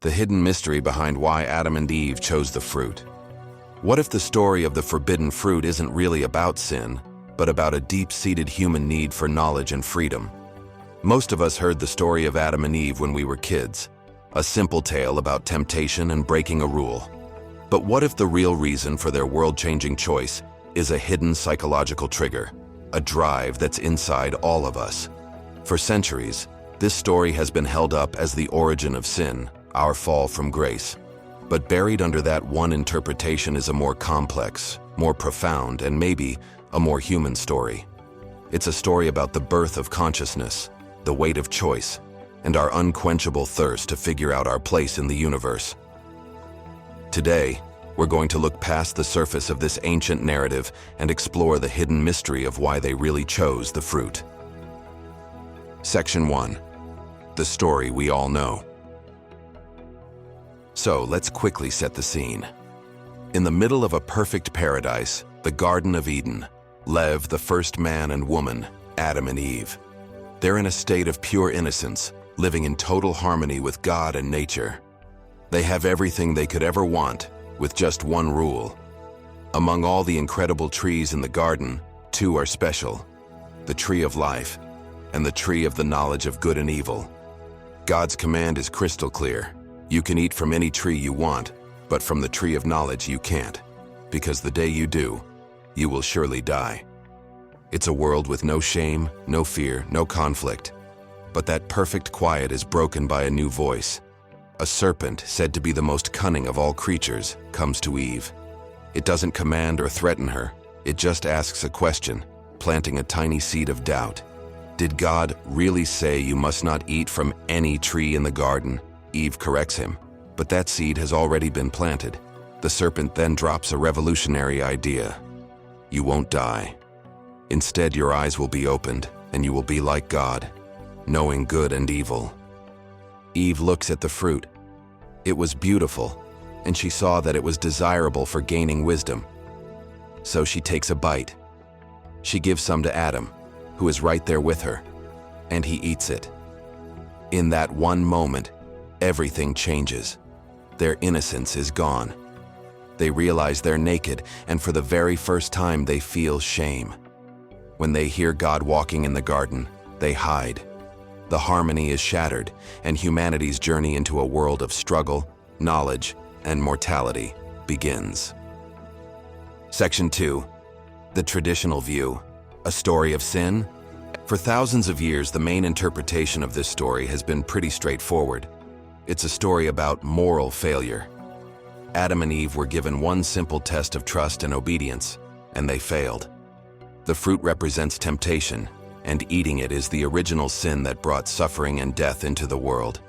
the hidden mystery behind why Adam and Eve chose the fruit. What if the story of the forbidden fruit isn't really about sin, but about a deep-seated human need for knowledge and freedom? Most of us heard the story of Adam and Eve when we were kids, a simple tale about temptation and breaking a rule. But what if the real reason for their world-changing choice is a hidden psychological trigger, a drive that's inside all of us? For centuries, this story has been held up as the origin of sin, our fall from grace. But buried under that one interpretation is a more complex, more profound, and maybe a more human story. It's a story about the birth of consciousness, the weight of choice, and our unquenchable thirst to figure out our place in the universe. Today, we're going to look past the surface of this ancient narrative and explore the hidden mystery of why they really chose the fruit. Section 1. The story we all know. So let's quickly set the scene. In the middle of a perfect paradise, the Garden of Eden, live the first man and woman, Adam and Eve. They're in a state of pure innocence, living in total harmony with God and nature. They have everything they could ever want, with just one rule. Among all the incredible trees in the garden, two are special: the tree of life and the tree of the knowledge of good and evil. God's command is crystal clear. You can eat from any tree you want, but from the tree of knowledge you can't, because the day you do, you will surely die. It's a world with no shame, no fear, no conflict. But that perfect quiet is broken by a new voice. A serpent, said to be the most cunning of all creatures, comes to Eve. It doesn't command or threaten her. It just asks a question, planting a tiny seed of doubt. Did God really say you must not eat from any tree in the garden? Eve corrects him, but that seed has already been planted. The serpent then drops a revolutionary idea. You won't die. Instead, your eyes will be opened, and you will be like God, knowing good and evil. Eve looks at the fruit. It was beautiful, and she saw that it was desirable for gaining wisdom. So she takes a bite. She gives some to Adam, who is right there with her, and he eats it. In that one moment, everything changes. Their innocence is gone. They realize they're naked, and for the very first time they feel shame. When they hear God walking in the garden, they hide. The harmony is shattered, and humanity's journey into a world of struggle, knowledge, and mortality begins. Section 2. The traditional view. A story of sin? For thousands of years, the main interpretation of this story has been pretty straightforward. It's a story about moral failure. Adam and Eve were given one simple test of trust and obedience, and they failed. The fruit represents temptation, and eating it is the original sin that brought suffering and death into the world.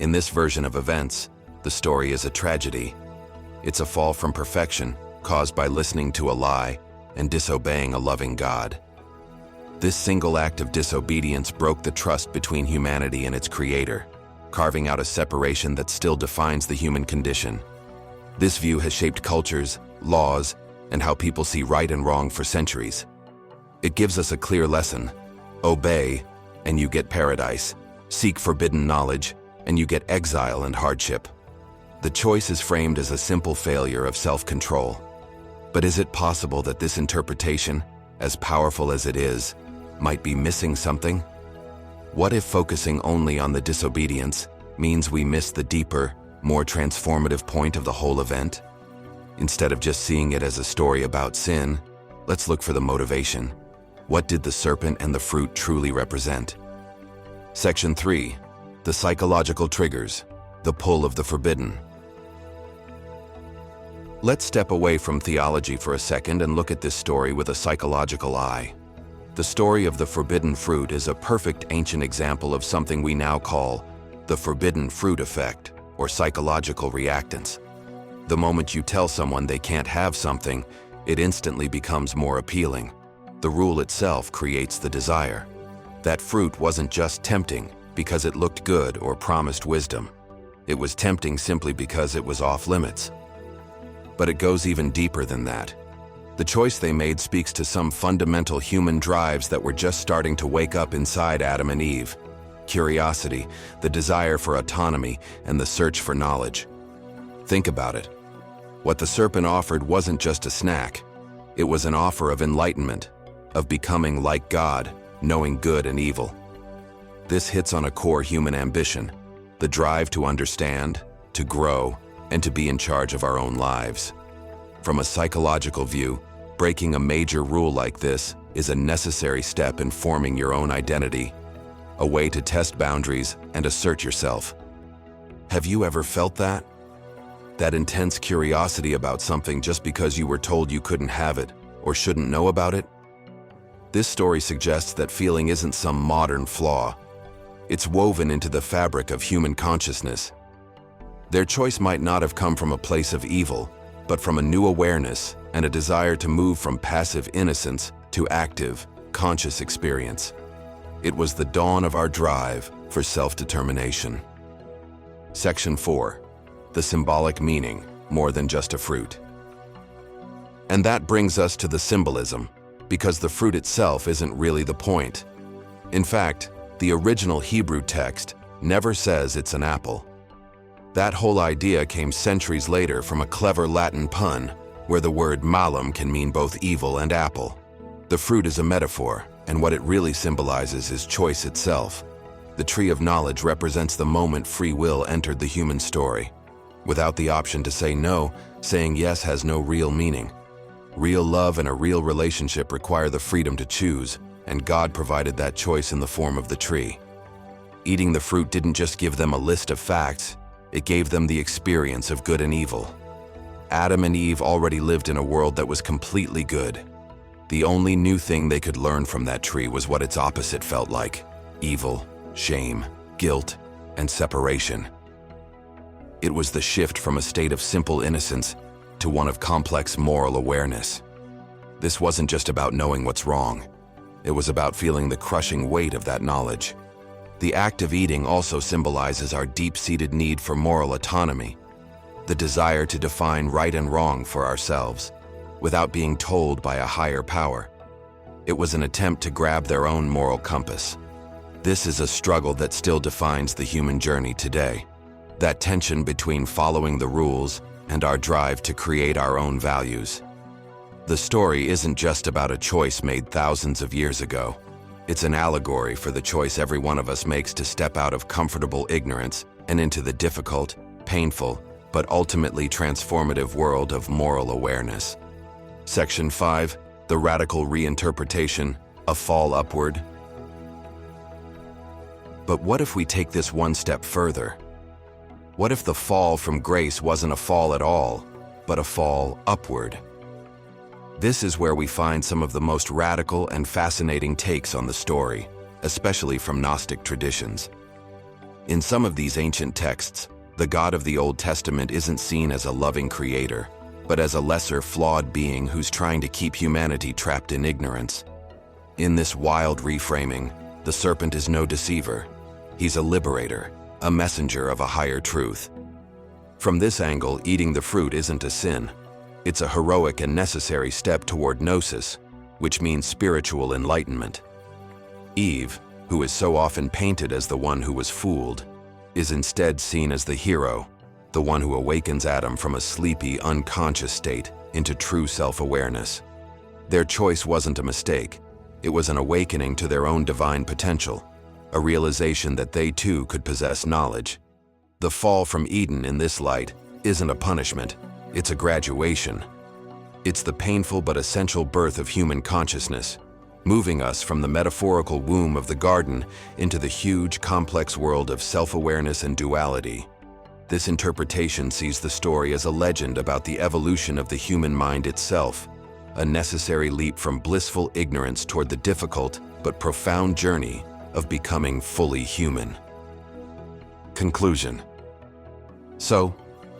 In this version of events, the story is a tragedy. It's a fall from perfection, caused by listening to a lie and disobeying a loving God. This single act of disobedience broke the trust between humanity and its creator, carving out a separation that still defines the human condition. This view has shaped cultures, laws, and how people see right and wrong for centuries. It gives us a clear lesson: obey, and you get paradise. Seek forbidden knowledge, and you get exile and hardship. The choice is framed as a simple failure of self-control. But is it possible that this interpretation, as powerful as it is, might be missing something? What if focusing only on the disobedience means we miss the deeper, more transformative point of the whole event? Instead of just seeing it as a story about sin, let's look for the motivation. What did the serpent and the fruit truly represent? Section 3. The psychological triggers. The pull of the forbidden. Let's step away from theology for a second and look at this story with a psychological eye. The story of the forbidden fruit is a perfect ancient example of something we now call the forbidden fruit effect, or psychological reactance. The moment you tell someone they can't have something, it instantly becomes more appealing. The rule itself creates the desire. That fruit wasn't just tempting because it looked good or promised wisdom. It was tempting simply because it was off limits. But it goes even deeper than that. The choice they made speaks to some fundamental human drives that were just starting to wake up inside Adam and Eve. curiosity, the desire for autonomy, and the search for knowledge. Think about it. What the serpent offered wasn't just a snack. It was an offer of enlightenment, of becoming like God, knowing good and evil. This hits on a core human ambition, the drive to understand, to grow, and to be in charge of our own lives. From a psychological view, breaking a major rule like this is a necessary step in forming your own identity, a way to test boundaries and assert yourself. Have you ever felt that? That intense curiosity about something just because you were told you couldn't have it or shouldn't know about it? This story suggests that feeling isn't some modern flaw. It's woven into the fabric of human consciousness. Their choice might not have come from a place of evil, but from a new awareness and a desire to move from passive innocence to active, conscious experience. It was the dawn of our drive for self-determination. Section 4. The symbolic meaning, more than just a fruit. And that brings us to the symbolism, because the fruit itself isn't really the point. In fact, the original Hebrew text never says it's an apple. That whole idea came centuries later from a clever Latin pun, where the word malum can mean both evil and apple. The fruit is a metaphor, and what it really symbolizes is choice itself. The tree of knowledge represents the moment free will entered the human story. Without the option to say no, saying yes has no real meaning. Real love and a real relationship require the freedom to choose, and God provided that choice in the form of the tree. Eating the fruit didn't just give them a list of facts, it gave them the experience of good and evil. Adam and Eve already lived in a world that was completely good. The only new thing they could learn from that tree was what its opposite felt like: evil, shame, guilt, and separation. It was the shift from a state of simple innocence to one of complex moral awareness. This wasn't just about knowing what's wrong. It was about feeling the crushing weight of that knowledge. The act of eating also symbolizes our deep-seated need for moral autonomy, the desire to define right and wrong for ourselves, without being told by a higher power. It was an attempt to grab their own moral compass. This is a struggle that still defines the human journey today. That tension between following the rules and our drive to create our own values. The story isn't just about a choice made thousands of years ago. It's an allegory for the choice every one of us makes to step out of comfortable ignorance and into the difficult, painful, but ultimately transformative world of moral awareness. Section 5. The radical reinterpretation, a fall upward. But what if we take this one step further? What if the fall from grace wasn't a fall at all, but a fall upward? This is where we find some of the most radical and fascinating takes on the story, especially from Gnostic traditions. In some of these ancient texts, the God of the Old Testament isn't seen as a loving creator, but as a lesser, flawed being who's trying to keep humanity trapped in ignorance. In this wild reframing, the serpent is no deceiver. He's a liberator, a messenger of a higher truth. From this angle, eating the fruit isn't a sin. It's a heroic and necessary step toward gnosis, which means spiritual enlightenment. Eve, who is so often painted as the one who was fooled, is instead seen as the hero, the one who awakens Adam from a sleepy, unconscious state into true self-awareness. Their choice wasn't a mistake. It was an awakening to their own divine potential, a realization that they too could possess knowledge. The fall from Eden in this light isn't a punishment, it's a graduation. It's the painful but essential birth of human consciousness, moving us from the metaphorical womb of the garden into the huge, complex world of self-awareness and duality. This interpretation sees the story as a legend about the evolution of the human mind itself, a necessary leap from blissful ignorance toward the difficult but profound journey of becoming fully human. Conclusion. So,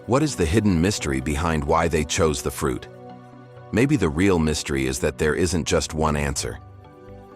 what is the hidden mystery behind why they chose the fruit? Maybe the real mystery is that there isn't just one answer.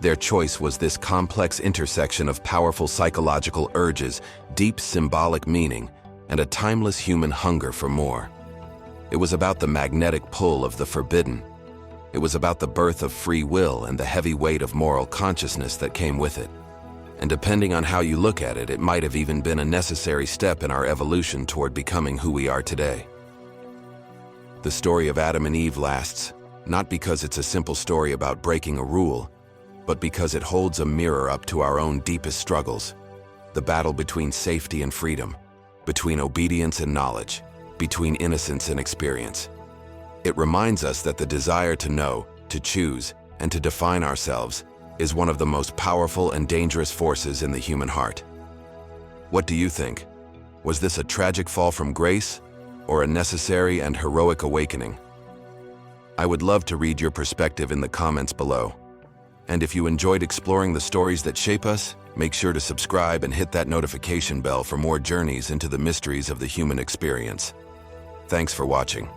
Their choice was this complex intersection of powerful psychological urges, deep symbolic meaning, and a timeless human hunger for more. It was about the magnetic pull of the forbidden. It was about the birth of free will and the heavy weight of moral consciousness that came with it. And depending on how you look at it, it might have even been a necessary step in our evolution toward becoming who we are today. The story of Adam and Eve lasts, not because it's a simple story about breaking a rule, but because it holds a mirror up to our own deepest struggles. The battle between safety and freedom, between obedience and knowledge, between innocence and experience. It reminds us that the desire to know, to choose, and to define ourselves is one of the most powerful and dangerous forces in the human heart. What do you think? Was this a tragic fall from grace, or a necessary and heroic awakening? I would love to read your perspective in the comments below. And if you enjoyed exploring the stories that shape us, make sure to subscribe and hit that notification bell for more journeys into the mysteries of the human experience. Thanks for watching.